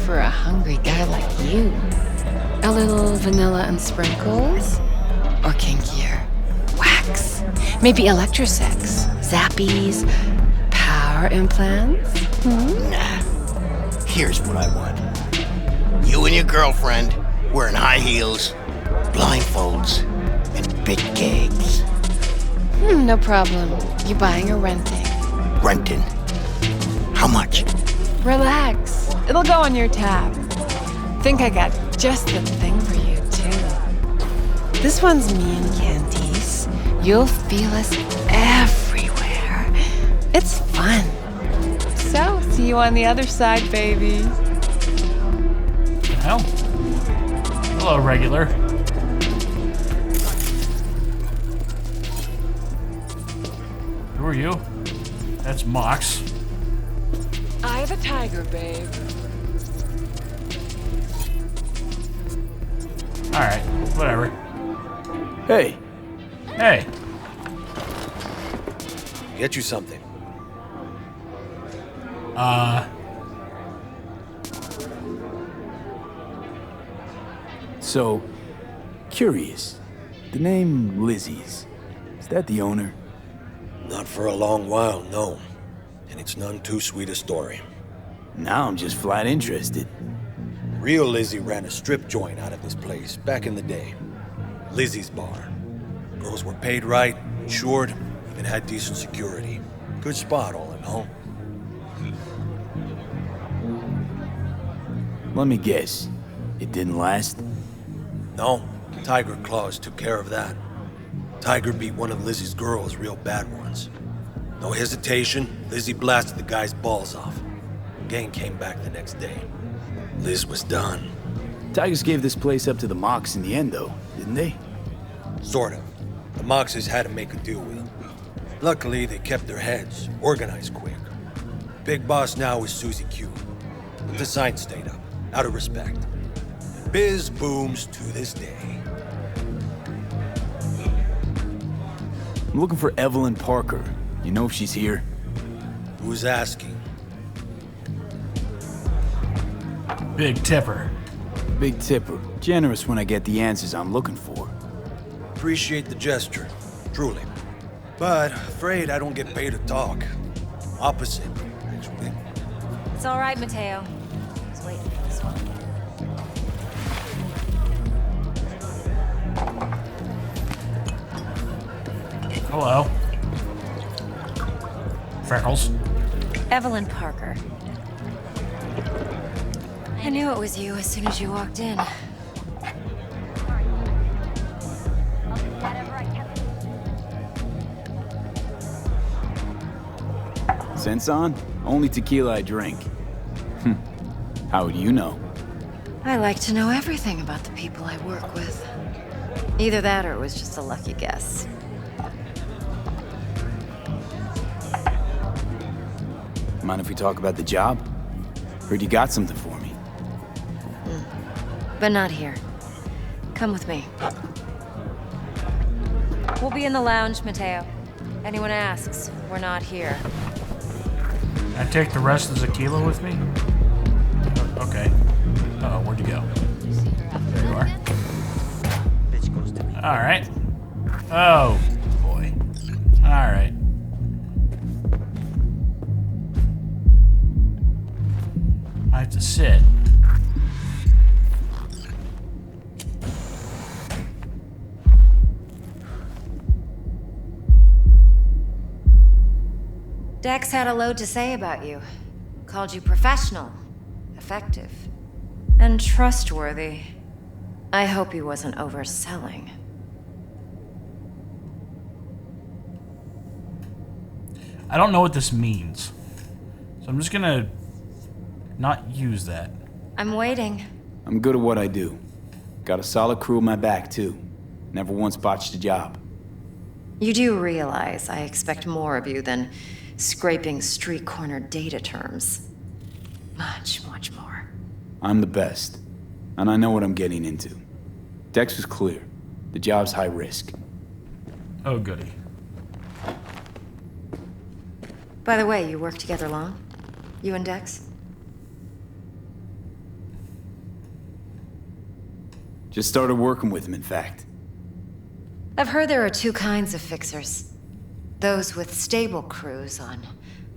for a hungry guy like you. A little vanilla and sprinkles? Or kinkier? Wax? Maybe electrosex? Zappies? Power implants? Nah. Here's what I want. You and your girlfriend wearing high heels, blindfolds, and big gigs. No problem. You buying or renting? Renting. How much? Relax. It'll go on your tab. Think I got just the thing for you, too. This one's me and Candice. You'll feel us everywhere. It's fun. So, see you on the other side, baby. Well, hello, regular. Who are you? That's Mox. Eye the tiger, babe. Alright, whatever. Hey, Hey, get you something. So, curious. The name Lizzie's. Is that the owner? Not for a long while, no. And it's none too sweet a story. Now I'm just flat interested. Real Lizzie ran a strip joint out of this place back in the day. Lizzie's Bar. Girls were paid right, insured, even had decent security. Good spot, all in all. Let me guess. It didn't last? No, Tiger Claws took care of that. Tiger beat one of Lizzie's girls real bad once. No hesitation, Lizzie blasted the guy's balls off. Gang came back the next day. Liz was done. Tigers gave this place up to the Mox in the end, though, didn't they? Sort of. The Moxes had to make a deal with them. Luckily, they kept their heads, organized quick. Big boss now is Susie Q. But the sign stayed up, out of respect. And biz booms to this day. I'm looking for EVELYN Parker. You know if she's here? Who's asking? big tipper. Big tipper. Generous when I get the answers I'm looking for. Appreciate the gesture, truly. But afraid I don't get paid to talk. Opposite, actually. It's all right, Mateo. I was waiting for this one. Hello. Freckles. EVELYN Parker. I knew it was you as soon as you walked in. Sense on? Only tequila I drink. How would you know? I like to know everything about the people I work with. Either that or it was just a lucky guess. Mind if we talk about the job? Heard you got something for me. But not here. Come with me. We'll be in the lounge, Mateo. Anyone asks, we're not here. I take the rest of the tequila with me? Okay. Uh-oh, where'd you go? There you are. Alright. Oh, boy. Alright. I have to sit. Dex had a load to say about you. Called you professional, effective, and trustworthy. I hope he wasn't overselling. I don't know what this means. So I'm just gonna not use that. I'm waiting. I'm good at what I do. Got a solid crew on my back, too. Never once botched a job. You do realize I expect more of you than scraping street corner data terms. Much, much more. I'm the best. And I know what I'm getting into. Dex was clear. The job's high risk. Oh, goody. By the way, you work together long? You and Dex? Just started working with him, in fact. I've heard there are two kinds of fixers. Those with stable crews on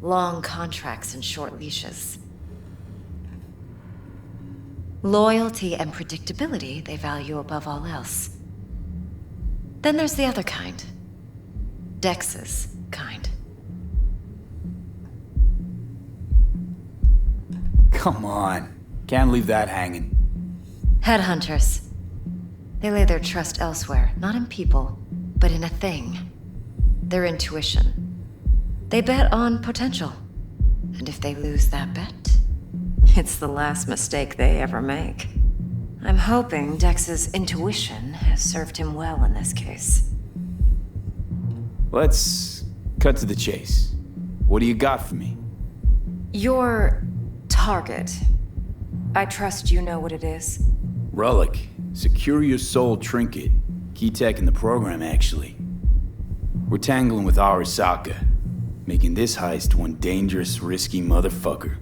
long contracts and short leashes. Loyalty and predictability they value above all else. Then there's the other kind. Dex's kind. Come on. Can't leave that hanging. Headhunters. They lay their trust elsewhere, not in people, but in a thing. Their intuition. They bet on potential. And if they lose that bet, it's the last mistake they ever make. I'm hoping Dex's intuition has served him well in this case. Let's cut to the chase. What do you got for me? Your target. I trust you know what it is. Relic. Secure your soul trinket. Key tech in the program, actually. We're tangling with Arasaka, making this heist one dangerous, risky motherfucker.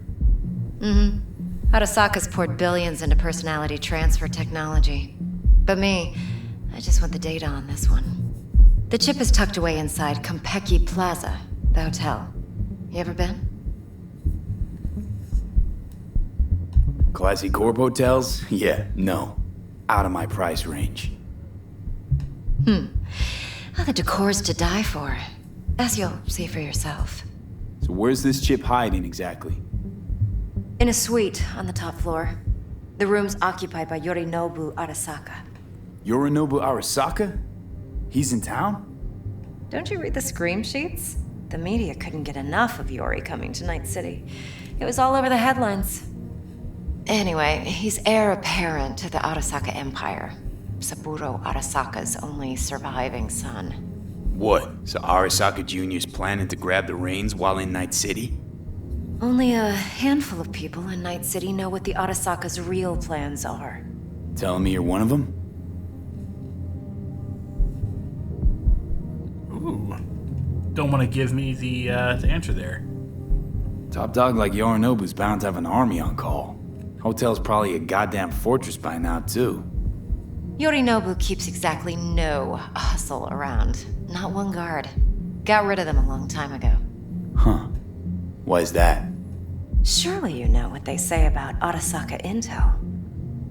Arasaka's poured billions into personality transfer technology. But me, I just want the data on this one. The chip is tucked away inside Konpeki Plaza, the hotel. You ever been? Classy corp hotels? Yeah, no. Out of my price range. Oh, the decor's to die for, as you'll see for yourself. So where's this chip hiding exactly? In a suite on the top floor. The room's occupied by Yorinobu Arasaka. Yorinobu Arasaka? He's in town? Don't you read the scream sheets? The media couldn't get enough of Yori coming to Night City. It was all over the headlines. Anyway, he's heir apparent to the Arasaka Empire. Saburo Arasaka's only surviving son. What? So Arasaka Jr.'s planning to grab the reins while in Night City? Only a handful of people in Night City know what the Arasaka's real plans are. Telling me you're one of them? Ooh. Don't want to give me the answer there. Top dog like Yorinobu's bound to have an army on call. Hotel's probably a goddamn fortress by now, too. Yorinobu keeps exactly no hustle around. Not one guard. Got rid of them a long time ago. Huh. Why is that? Surely you know what they say about Arasaka intel.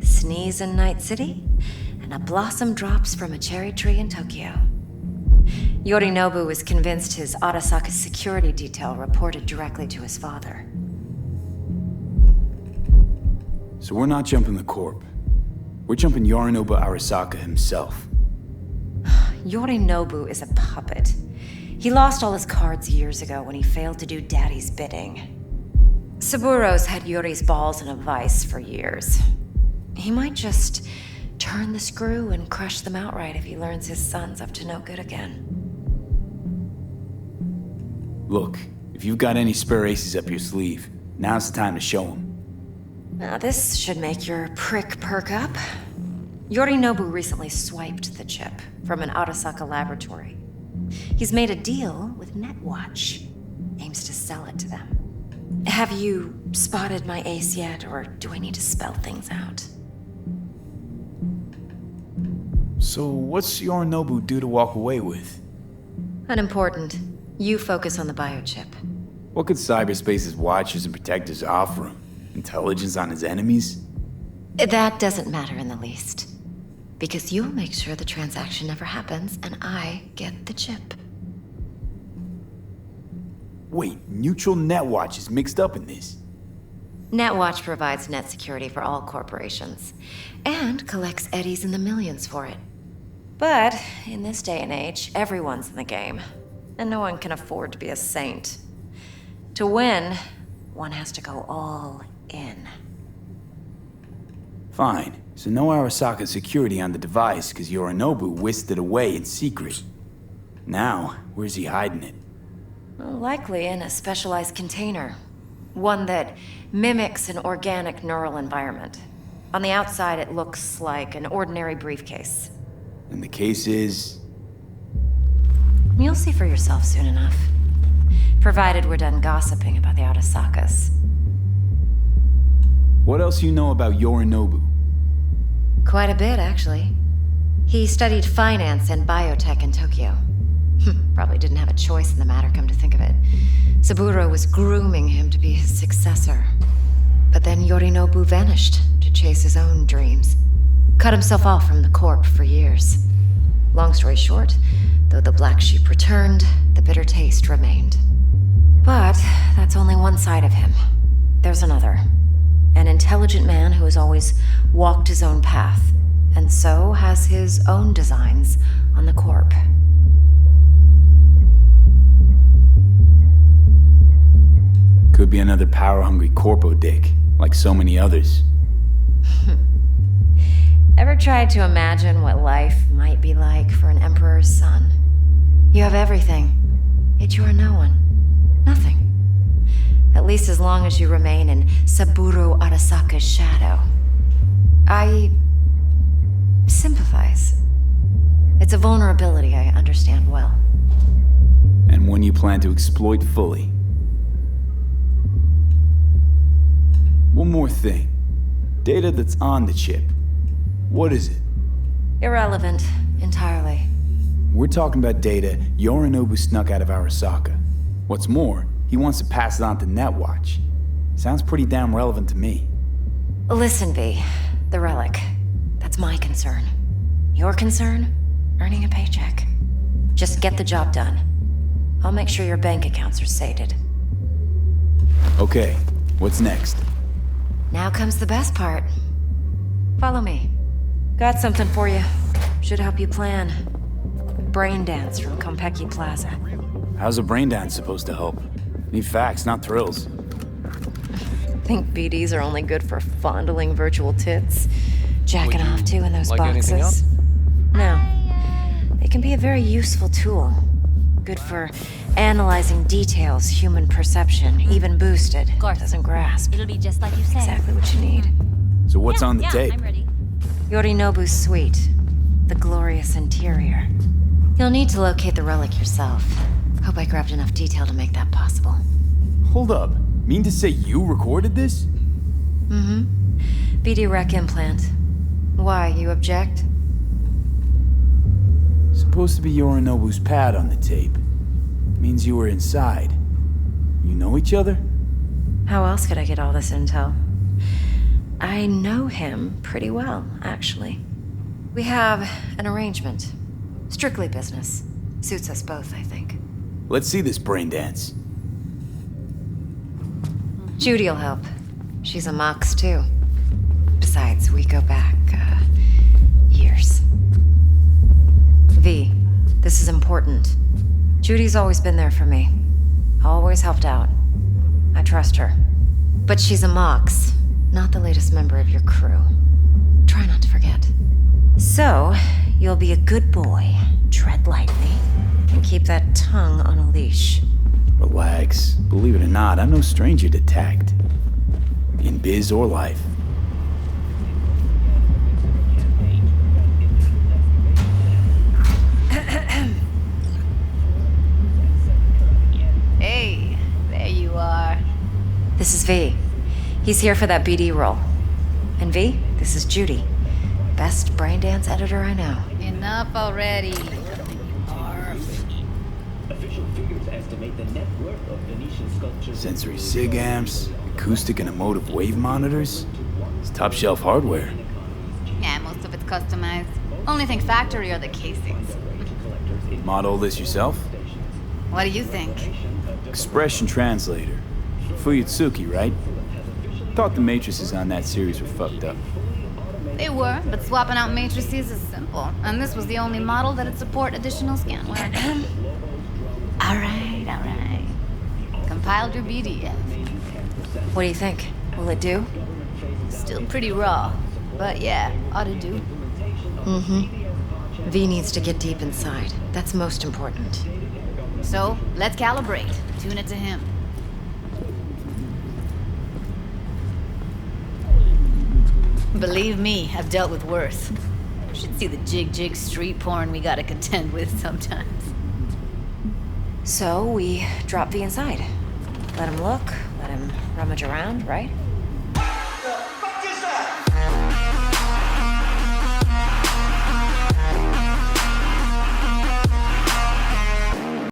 Sneeze in Night City, and a blossom drops from a cherry tree in Tokyo. Yorinobu was convinced his Arasaka security detail reported directly to his father. So we're not jumping the corp. We're jumping Yorinobu Arasaka himself. Yorinobu is a puppet. He lost all his cards years ago when he failed to do Daddy's bidding. Saburo's had Yori's balls in a vice for years. He might just turn the screw and crush them outright if he learns his son's up to no good again. Look, if you've got any spare aces up your sleeve, now's the time to show them. Now this should make your prick perk up. Yorinobu recently swiped the chip from an Arasaka laboratory. He's made a deal with Netwatch. Aims to sell it to them. Have you spotted my ace yet, or do I need to spell things out? So what's Yorinobu due to walk away with? Unimportant. You focus on the biochip. What could cyberspace's watchers and protectors offer him? Intelligence on his enemies? That doesn't matter in the least. Because you'll make sure the transaction never happens, and I get the chip. Wait, neutral Netwatch is mixed up in this. Netwatch provides net security for all corporations, and collects eddies in the millions for it. But in this day and age, everyone's in the game, and no one can afford to be a saint. To win, one has to go all in. Fine, so no Arasaka security on the device because Yorinobu whisked it away in secret. Now, where's he hiding it? Well, likely in a specialized container. One that mimics an organic neural environment. On the outside, it looks like an ordinary briefcase. And the case is... You'll see for yourself soon enough. Provided we're done gossiping about the Arasakas. What else you know about Yorinobu? Quite a bit, actually. He studied finance and biotech in Tokyo. Probably didn't have a choice in the matter, come to think of it. Saburo was grooming him to be his successor. But then Yorinobu vanished to chase his own dreams. Cut himself off from the Corp for years. Long story short, though the black sheep returned, the bitter taste remained. But that's only one side of him. There's another. An intelligent man who has always walked his own path, and so has his own designs on the Corp. Could be another power-hungry corpo dick, like so many others. Ever tried to imagine what life might be like for an emperor's son? You have everything, yet you are no one. Nothing. At least as long as you remain in Saburo Arasaka's shadow. I sympathize. It's a vulnerability I understand well. And one you plan to exploit fully. One more thing. Data that's on the chip. What is it? Irrelevant, entirely. We're talking about data Yorinobu snuck out of Arasaka. What's more, he wants to pass it on to Netwatch. Sounds pretty damn relevant to me. Listen, V. The relic. That's my concern. Your concern? Earning a paycheck. Just get the job done. I'll make sure your bank accounts are sated. Okay, what's next? Now comes the best part. Follow me. Got something for you. Should help you plan. Brain dance from Konpeki Plaza. How's a brain dance supposed to help? Need facts, not thrills. Think BDs are only good for fondling virtual tits? Jacking off too in those boxes? Anything else? No. It can be a very useful tool. Good for analyzing details human perception, even boosted, doesn't grasp. It'll be just like you said. Exactly what you need. So what's on the tape? I'm ready. Yorinobu's suite. The glorious interior. You'll need to locate the relic yourself. Hope I grabbed enough detail to make that possible. Hold up. Mean to say you recorded this? BD Rec implant. Why, you object? Supposed to be Yorinobu's pad on the tape. Means you were inside. You know each other? How else could I get all this intel? I know him pretty well, actually. We have an arrangement. Strictly business. Suits us both, I think. Let's see this brain dance. Judy'll help. She's a Mox, too. Besides, we go back, years. V, this is important. Judy's always been there for me. Always helped out. I trust her. But she's a Mox, not the latest member of your crew. Try not to forget. So, you'll be a good boy, tread lightly, and keep that tongue on a leash. Relax. Believe it or not, I'm no stranger to tact. In biz or life. Hey, there you are. This is V. He's here for that BD role. And V, this is Judy. Best brain dance editor I know. Enough already. Sensory SIG amps, acoustic and emotive wave monitors. It's top shelf hardware. Yeah, most of it's customized. Only thing factory are the casings. Model this yourself? What do you think? Expression translator. Fuyutsuki, right? Thought the matrices on that series were fucked up. They were, but swapping out matrices is simple. And this was the only model that'd support additional scanware. Alright. Compiled your BDF. What do you think? Will it do? Still pretty raw. But yeah, ought to do. V needs to get deep inside. That's most important. So, let's calibrate. Tune it to him. Believe me, I've dealt with worse. You should see the jig street porn we gotta contend with sometimes. So we drop V inside. Let him look, let him rummage around, right?